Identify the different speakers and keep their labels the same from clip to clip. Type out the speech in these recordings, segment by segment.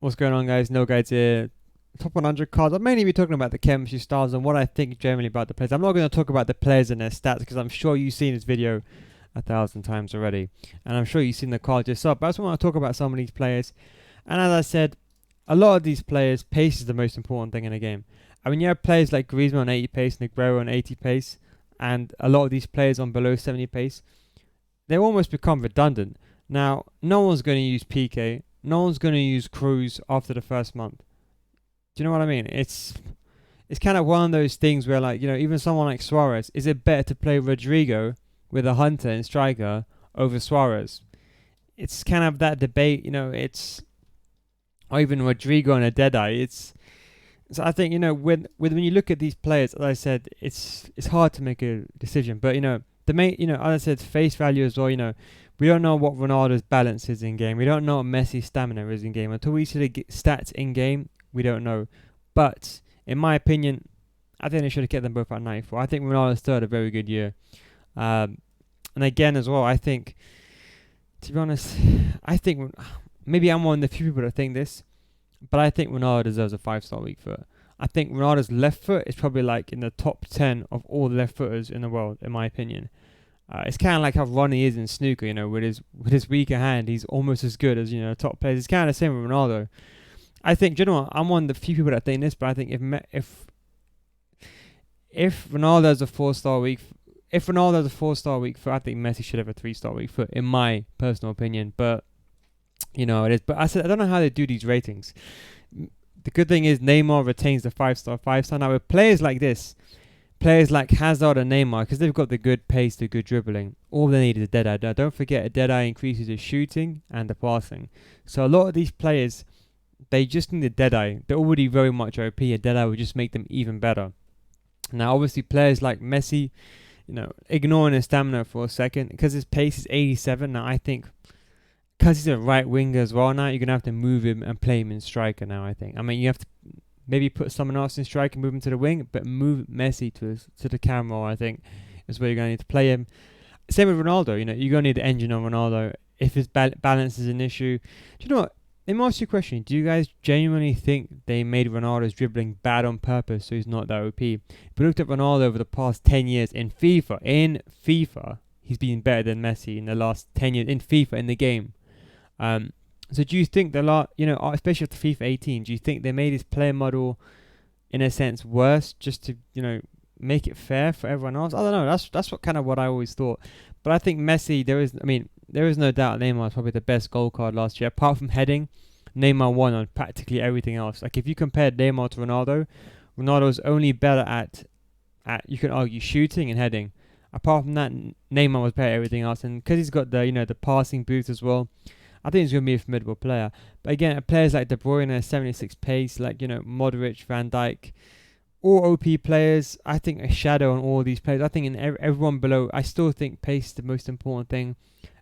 Speaker 1: What's going on, guys? No guys here. Top 100 cards. I'll mainly be talking about the chemistry styles and what I think generally about the players. I'm not going to talk about the players and their stats because I'm sure you've seen this video 1,000 times already, and I'm sure you've seen the cards yourself. But I just want to talk about some of these players. And as I said, a lot of these players, pace is the most important thing in a game. I mean, you have players like Griezmann on 80 pace, Aguero on 80 pace, and a lot of these players on below 70 pace. They almost become redundant. Now, no one's going to use PK. No one's going to use Cruz after the first month. Do you know what I mean? It's kind of one of those things where, like, even someone like Suarez, is it better to play Rodrigo with a hunter and striker over Suarez? It's kind of that debate, it's or even Rodrigo and a Deadeye. It's so I think when you look at these players, as I said, it's hard to make a decision. But the main, as I said, face value as well. We don't know what Ronaldo's balance is in game. We don't know what Messi's stamina is in game. Until we see the stats in game, we don't know. But in my opinion, I think they should have kept them both at 94. I think Ronaldo still had a very good year. And again, as well, I think, to be honest, I think maybe I'm one of the few people that think this, but I think Ronaldo deserves a 5-star weak foot. I think Ronaldo's left foot is probably like in the top 10 of all left footers in the world, in my opinion. It's kind of like how Ronnie is in snooker, with his weaker hand, he's almost as good as top players. It's kind of the same with Ronaldo. I think, do you know what? I'm one of the few people that think this, but I think if Ronaldo's a 4-star week, if Ronaldo's a 4-star week foot, I think Messi should have a 3-star week foot, in my personal opinion. But it is. But I said I don't know how they do these ratings. The good thing is Neymar retains the 5-star. Now with players like this, players like Hazard and Neymar, because they've got the good pace, the good dribbling, all they need is a Deadeye. Now, don't forget, a Deadeye increases the shooting and the passing. So a lot of these players, they just need a Deadeye. They're already very much OP. A Deadeye will just make them even better. Now, obviously, players like Messi, ignoring his stamina for a second, because his pace is 87. Now, I think, because he's a right winger as well now, you're going to have to move him and play him in striker now, I think. I mean, you have to maybe put someone else in strike and move him to the wing, but move Messi to the camera, I think, is where you're going to need to play him. Same with Ronaldo, you're going to need the engine on Ronaldo if his balance is an issue. Do you know what? Let me ask you a question. Do you guys genuinely think they made Ronaldo's dribbling bad on purpose so he's not that OP? If we looked at Ronaldo over the past 10 years in FIFA, he's been better than Messi in the last 10 years in FIFA, in the game. So do you think especially after FIFA 18, do you think they made his player model, in a sense, worse just to, make it fair for everyone else? I don't know. That's what I always thought. But I think Messi, there is no doubt Neymar is probably the best goal card last year. Apart from heading, Neymar won on practically everything else. Like if you compared Neymar to Ronaldo, Ronaldo's only better at you can argue shooting and heading. Apart from that, Neymar was better at everything else. And because he's got the passing boost as well, I think he's going to be a formidable player. But again, players like De Bruyne, 76 pace, like, Modric, Van Dijk, all OP players. I think a shadow on all these players. I think in everyone below, I still think pace is the most important thing.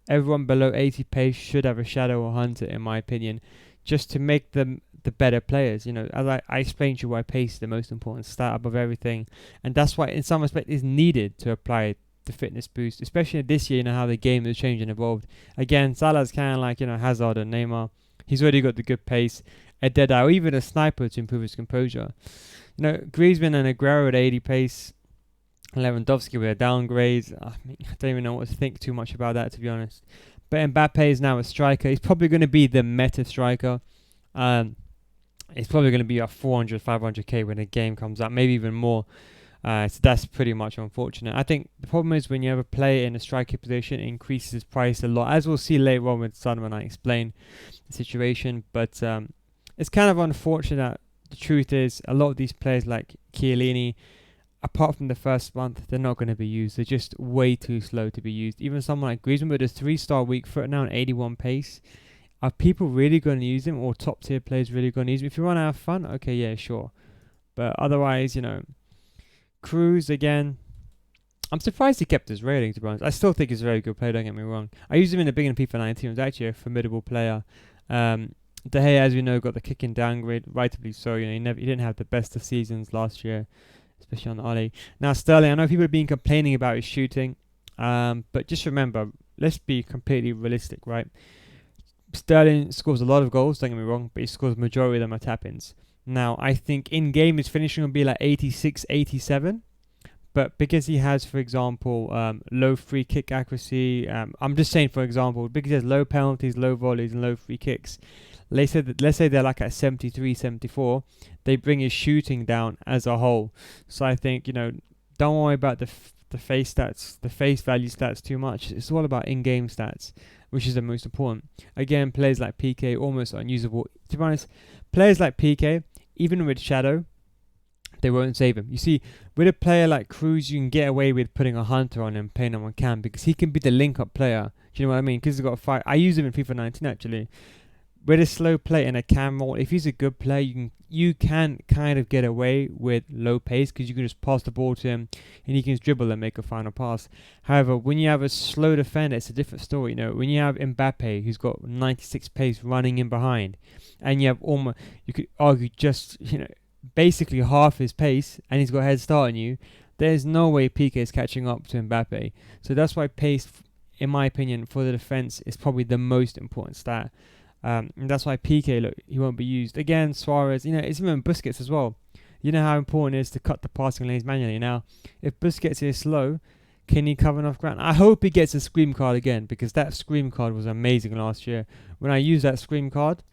Speaker 1: Everyone below 80 pace should have a shadow or hunter, in my opinion, just to make them the better players. As I explained to you why pace is the most important stat above everything. And that's why, in some respect, is needed to apply the fitness boost, especially this year, how the game has changed and evolved. Again, Salah's kind of like, Hazard and Neymar. He's already got the good pace, a Deadeye, or even a sniper to improve his composure. Griezmann and Aguero at 80 pace, Lewandowski with a downgrade. I don't even know what to think too much about that, to be honest. But Mbappe is now a striker. He's probably going to be the meta striker. It's probably going to be a 400, 500k when the game comes out, maybe even more. So that's pretty much unfortunate. I think the problem is when you have a player in a striker position, it increases his price a lot, as we'll see later on with Son when I explain the situation. But it's kind of unfortunate. The truth is, a lot of these players like Chiellini, apart from the first month, they're not going to be used. They're just way too slow to be used. Even someone like Griezmann with a 3-star weak foot now, an 81 pace. Are people really going to use him, or top tier players really going to use him? If you want to have fun, okay, yeah, sure. But otherwise, Cruz, again, I'm surprised he kept his rating, to be honest. I still think he's a very good player, don't get me wrong. I used him in the beginning of FIFA 19. He was actually a formidable player. De Gea, as we know, got the kicking downgrade, rightly so. He didn't have the best of seasons last year, especially on the Ollie. Now, Sterling, I know people have been complaining about his shooting, but just remember, let's be completely realistic, right? Sterling scores a lot of goals, don't get me wrong, but he scores majority of them are tap-ins. Now, I think in-game his finishing will be like 86, 87. But because he has, for example, low free kick accuracy, I'm just saying, for example, because he has low penalties, low volleys, and low free kicks, let's say they're like at 73, 74, they bring his shooting down as a whole. So I think, don't worry about the face stats, the face value stats too much. It's all about in-game stats, which is the most important. Again, players like PK, almost unusable. To be honest, players like PK, even with Shadow, they won't save him. You see, with a player like Cruz, you can get away with putting a Hunter on him, playing him on Cam, because he can be the link-up player. Do you know what I mean? Because he's got a fight. I use him in FIFA 19, actually. With a slow play and a Cam role, if he's a good player, you can kind of get away with low pace, because you can just pass the ball to him, and he can just dribble and make a final pass. However, when you have a slow defender, it's a different story. When you have Mbappe, who's got 96 pace running in behind, and you have almost, you could argue just, basically half his pace, and he's got a head start on you, there's no way PK is catching up to Mbappe. So that's why pace, in my opinion, for the defense is probably the most important stat. And that's why PK, look, he won't be used. Again, Suarez, it's even Busquets as well. You know how important it is to cut the passing lanes manually. Now, if Busquets is slow, can he cover enough ground? I hope he gets a scream card again, because that scream card was amazing last year. When I used that scream card,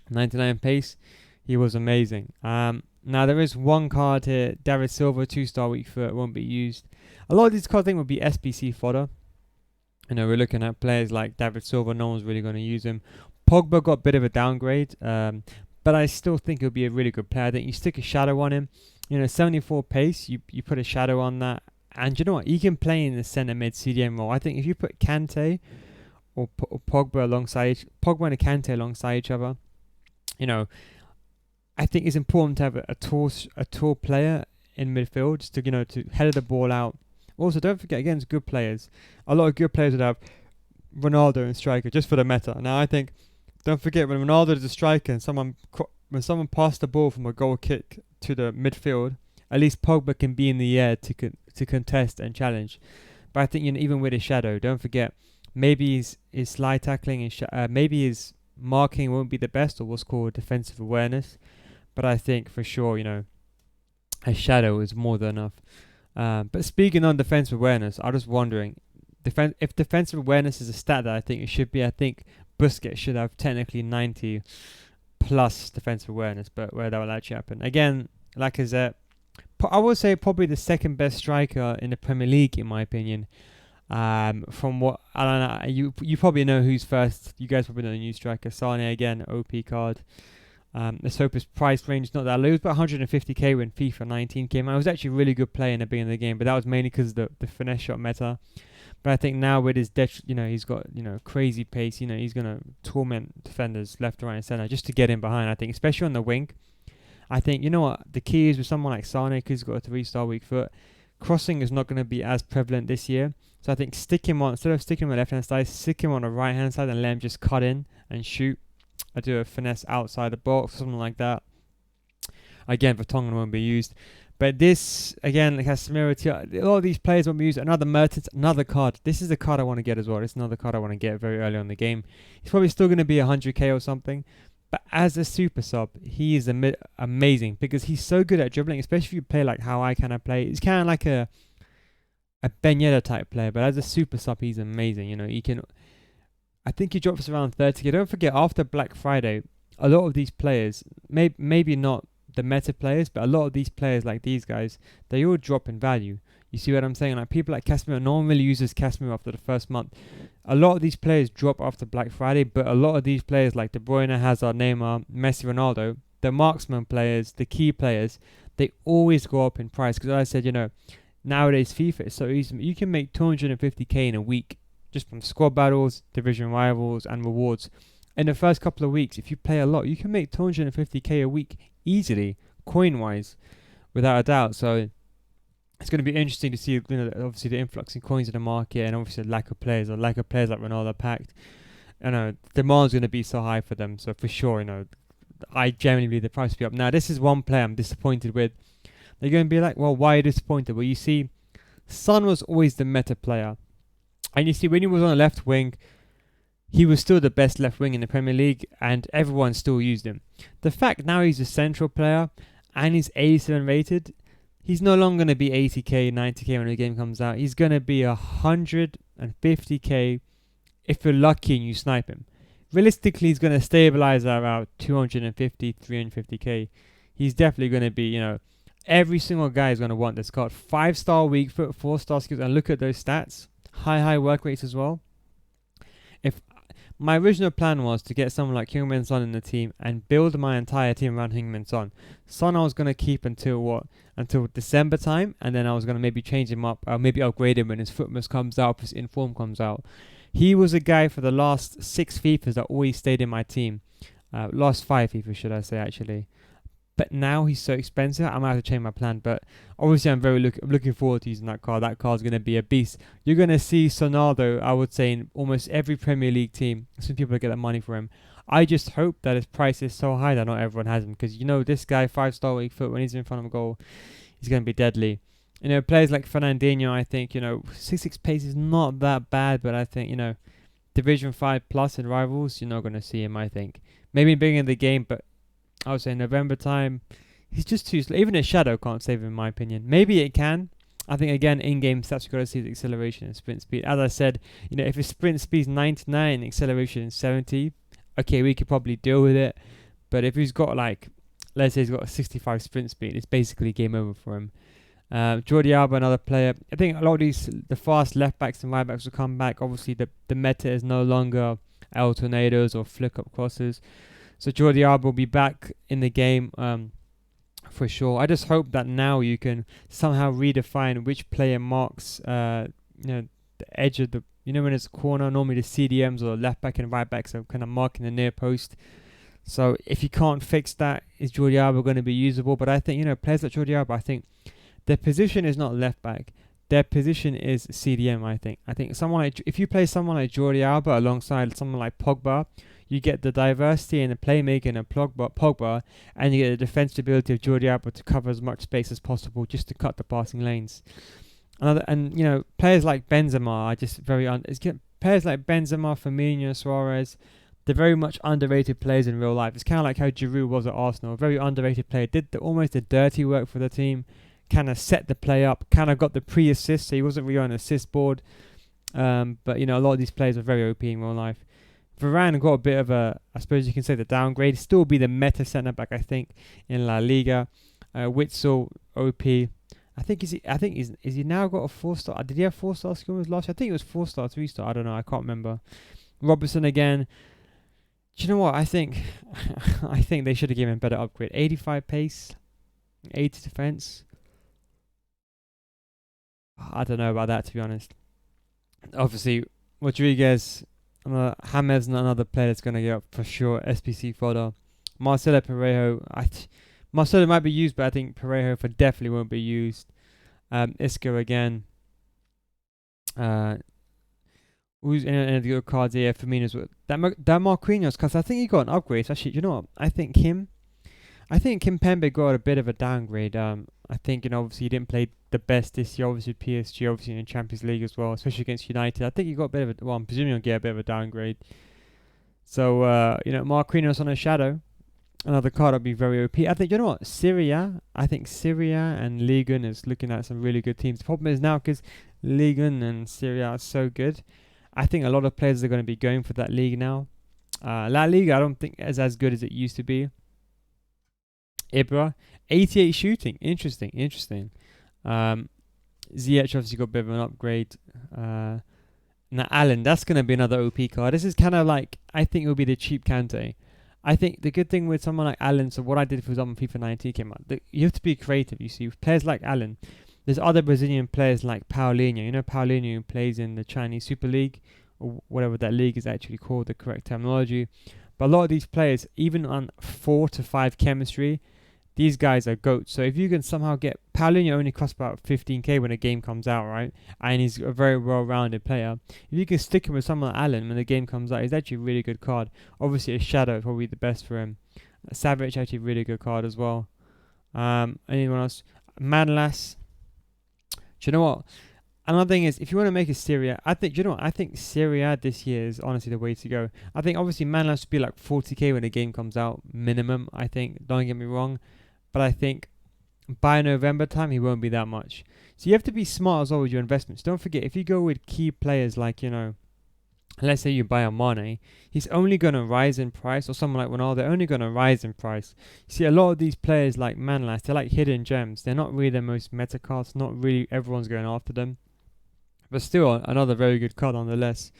Speaker 1: 99 pace, he was amazing. Now, there is one card here, David Silva, 2-star weak foot, won't be used. A lot of these cards, I think, will be SBC fodder. We're looking at players like David Silva, no one's really going to use him. Pogba got a bit of a downgrade, but I still think he'll be a really good player. I think you stick a shadow on him, 74 pace, you put a shadow on that, and you know what, he can play in the centre mid CDM role. I think if you put Kante or Pogba alongside, Pogba and Kante alongside each other, I think it's important to have a tall player in midfield, just to to header the ball out. Also, don't forget, against good players, a lot of good players would have Ronaldo and striker just for the meta. Now, I think, don't forget, when Ronaldo is a striker and when someone passed the ball from a goal kick to the midfield, at least Pogba can be in the air to contest and challenge. But I think even with his shadow, don't forget, maybe his slide tackling and maybe his marking won't be the best, or what's called defensive awareness. But I think for sure, a shadow is more than enough. But speaking on defensive awareness, I'm just wondering, if defensive awareness is a stat that I think it should be, I think Busquets should have technically 90 plus defensive awareness, but where that will actually happen. Again, Lacazette, I would say probably the second best striker in the Premier League, in my opinion. From what, I don't know, you probably know who's first. You guys probably know the new striker. Sane, again, OP card. Let's hope his price range is not that low. It was about 150k when FIFA 19 came out. It was actually a really good play in the beginning of the game, but that was mainly because of the finesse shot meta. But I think now with his he's got crazy pace. He's gonna torment defenders left, right, and center just to get in behind. I think, especially on the wing. I think the key is with someone like Sane, because he's got a 3-star weak foot. Crossing is not going to be as prevalent this year. So I think instead of sticking him on the left hand side, stick him on the right hand side and let him just cut in and shoot. I do a finesse outside the box, something like that. Again, Vertonghen won't be used. But this, again, Casemiro, a lot of these players won't be used. Another Mertens, another card. This is the card I want to get as well. This is another card I want to get very early on in the game. He's probably still going to be 100k or something. But as a super sub, he is amazing, because he's so good at dribbling, especially if you play like how I play. He's kind of like a Ben Yedder type player, but as a super sub, he's amazing. He can... I think he drops around 30k. Don't forget, after Black Friday, a lot of these players, maybe not the meta players, but a lot of these players, like these guys, they all drop in value. You see what I'm saying? Like people like Casemiro, no one really uses Casemiro after the first month. A lot of these players drop after Black Friday, but a lot of these players like De Bruyne, Hazard, Neymar, Messi, Ronaldo, the marksman players, the key players, they always go up in price. Because as I said, nowadays FIFA is so easy. You can make 250k in a week just from squad battles, division rivals, and rewards. In the first couple of weeks, if you play a lot, you can make 250k a week easily, coin-wise, without a doubt. So it's going to be interesting to see, obviously the influx in coins in the market, and obviously the lack of players like Ronaldo packed. Demand's going to be so high for them. So for sure, I genuinely believe the price will be up. Now, this is one player I'm disappointed with. They're going to be like, well, why are you disappointed? Well, you see, Son was always the meta player. And you see, when he was on the left wing, he was still the best left wing in the Premier League, and everyone still used him. The fact now he's a central player and he's 87 rated, he's no longer going to be 80k, 90k when the game comes out. He's going to be 150k if you're lucky and you snipe him. Realistically, he's going to stabilize at about 250, 350k. He's definitely going to be, every single guy is going to want this card. 5-star weak foot, 4-star skills, and look at those stats. High work rates as well. If my original plan was to get someone like Heung-min Son in the team and build my entire team around Heung-min Son. Son I was going to keep until December time, and then I was going to maybe change him up, or maybe upgrade him when his fitness comes out, his inform comes out. He was a guy for the last 6 FIFAs that always stayed in my team. Last 5 FIFAs, should I say, actually. But now he's so expensive, I might have to change my plan. But obviously, I'm very looking forward to using that card. That card's going to be a beast. You're going to see Sonaldo, I would say, in almost every Premier League team. Some people get that money for him. I just hope that his price is so high that not everyone has him. Because, this guy, 5-star weak foot, when he's in front of a goal, he's going to be deadly. Players like Fernandinho, I think, 6'6" pace is not that bad. But I think, Division 5 plus in Rivals, you're not going to see him, I think. Maybe being in the game, but I would say November time, he's just too slow. Even a shadow can't save him, in my opinion. Maybe it can. I think, again, in-game stats, you've got to see the acceleration and sprint speed. As I said, if his sprint speed is 99, acceleration is 70, okay, we could probably deal with it. But if he's got, let's say he's got a 65 sprint speed, it's basically game over for him. Jordi Alba, another player. I think a lot of the fast left backs and right backs will come back. Obviously, the meta is no longer El Tornadoes or flick up crosses. So Jordi Alba will be back in the game for sure. I just hope that now you can somehow redefine which player marks the edge of the, when it's a corner, normally the CDMs or left back and right backs are kind of marking the near post. So if you can't fix that, is Jordi Alba going to be usable? But I think, players like Jordi Alba, I think their position is not left back. Their position is CDM, I think. I think if you play someone like Jordi Alba alongside someone like Pogba, you get the diversity and the playmaking of Pogba, and you get the defensive ability of Jordi Alba to cover as much space as possible just to cut the passing lanes. Players like Benzema are just players like Benzema, Firmino, Suarez, they're very much underrated players in real life. It's kind of like how Giroud was at Arsenal, a very underrated player. Did almost the dirty work for the team, kind of set the play up, kind of got the pre-assist, so he wasn't really on an assist board. But a lot of these players are very OP in real life. Varane got a bit of I suppose you can say the downgrade. Still be the meta centre back, I think, in La Liga. Witsel, OP. Is he now got a 4-star? Did he have 4-star skills last year? I think it was 4-star, 3-star. I don't know. I can't remember. Robertson again. Do you know what? I think they should have given him a better upgrade. 85 pace, 80 defense. I don't know about that, to be honest. Obviously, Rodriguez. James, another player that's going to get up for sure. SPC fodder. Marcelo Parejo. Marcelo might be used, but I think Parejo definitely won't be used. Isco again. Who's in the good cards here? Firmino's that Marquinhos, because I think he got an upgrade. So actually, you know what? I think Kimpembe got a bit of a downgrade. I think, obviously he didn't play the best this year, obviously PSG, obviously in Champions League as well, especially against United. I think he got a bit of I'm presuming he'll get a bit of a downgrade. So, Marquinhos on a shadow, another card will be very OP. I think, Syria and Ligue 1 is looking at some really good teams. The problem is now, because Ligue 1 and Syria are so good, I think a lot of players are going to be going for that league now. La Liga, I don't think is as good as it used to be. Ibra, 88 shooting. Interesting. Ziyech obviously got a bit of an upgrade. Now Allen, that's going to be another OP card. This is kind of like, I think it will be the cheap Kante. I think the good thing with someone like Allen, so what I did, for example, FIFA 19 came out, you have to be creative, you see. With players like Allen, there's other Brazilian players like Paulinho. Paulinho who plays in the Chinese Super League, or whatever that league is actually called, the correct terminology. But a lot of these players, even on 4 to 5 chemistry, these guys are goats. So if you can somehow get Paulinho, only costs about 15k when a game comes out, right? And he's a very well-rounded player. If you can stick him with someone like Allen when the game comes out, he's actually a really good card. Obviously, a shadow is probably the best for him. Savic actually a really good card as well. Anyone else? Manlas. Do you know what? Another thing is, if you want to make a Serie A, I think, you know what, I think Serie A this year is honestly the way to go. I think obviously man has to be like 40k when the game comes out, minimum, I think. Don't get me wrong. But I think by November time, he won't be that much. So you have to be smart as well with your investments. Don't forget, if you go with key players like, let's say you buy a Mane, he's only going to rise in price, or someone like Ronaldo, they're only going to rise in price. You see, a lot of these players like Manlas, they're like hidden gems. They're not really the most meta cards. Not really everyone's going after them. But still, another very good card nonetheless.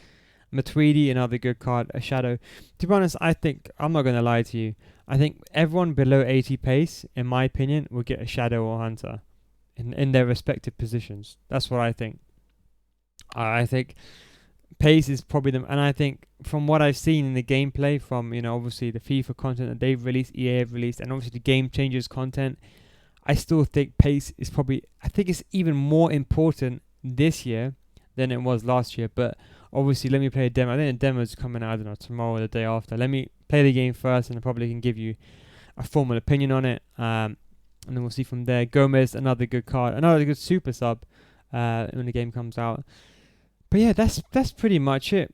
Speaker 1: Matuidi, another good card. A Shadow. To be honest, I think, I'm not going to lie to you, I think everyone below 80 pace, in my opinion, will get a Shadow or Hunter in their respective positions. That's what I think. I think pace is probably them, and I think from what I've seen in the gameplay, from obviously the FIFA content that they've released, EA have released, and obviously the game changers content, I still think pace is probably, I think it's even more important this year than it was last year. But obviously, let me play a demo. I think the demo's coming out, I don't know, tomorrow or the day after. Let me play the game first, and I probably can give you a formal opinion on it. And then we'll see from there. Gomez, another good card, another good super sub when the game comes out. But yeah, that's pretty much it.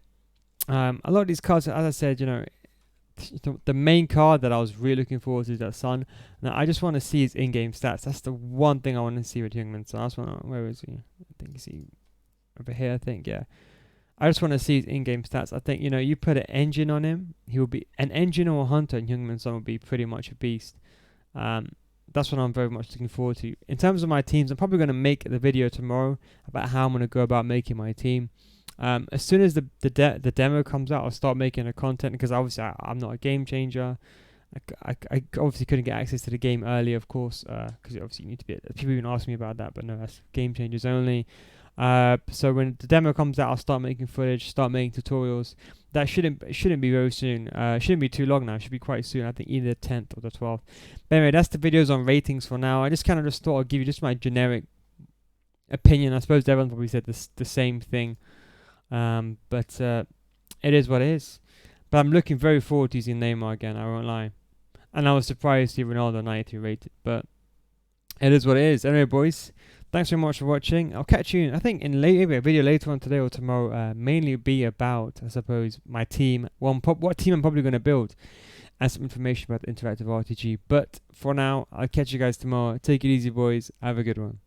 Speaker 1: A lot of these cards, as I said, the main card that I was really looking forward to is that Son. Now I just want to see his in-game stats. That's the one thing I want to see with Heung-min Son. I just want, where is he? I think he's over here. I think, yeah. I just want to see his in-game stats. I think, you put an engine on him, he will be an engine or a hunter, and Heung-min Son will be pretty much a beast. That's what I'm very much looking forward to. In terms of my teams, I'm probably going to make the video tomorrow about how I'm going to go about making my team. As soon as the demo comes out, I'll start making the content, because obviously I'm not a game changer. I obviously couldn't get access to the game early, of course, because obviously you need to be. People even ask me about that, but no, that's game changers only. So when the demo comes out, I'll start making footage, start making tutorials. That shouldn't be very soon. Shouldn't be too long now. It should be quite soon. I think either the 10th or the 12th. But anyway, that's the videos on ratings for now. I just thought I'd give you just my generic opinion. I suppose everyone probably said the same thing. But it is what it is. But I'm looking very forward to using Neymar again, I won't lie. And I was surprised to see Ronaldo 93 rated. But it is what it is. Anyway, boys, thanks very much for watching. I'll catch you, I think, in maybe a video later on today or tomorrow. Mainly be about, I suppose, my team. What team I'm probably going to build. And some information about the interactive RTG. But for now, I'll catch you guys tomorrow. Take it easy, boys. Have a good one.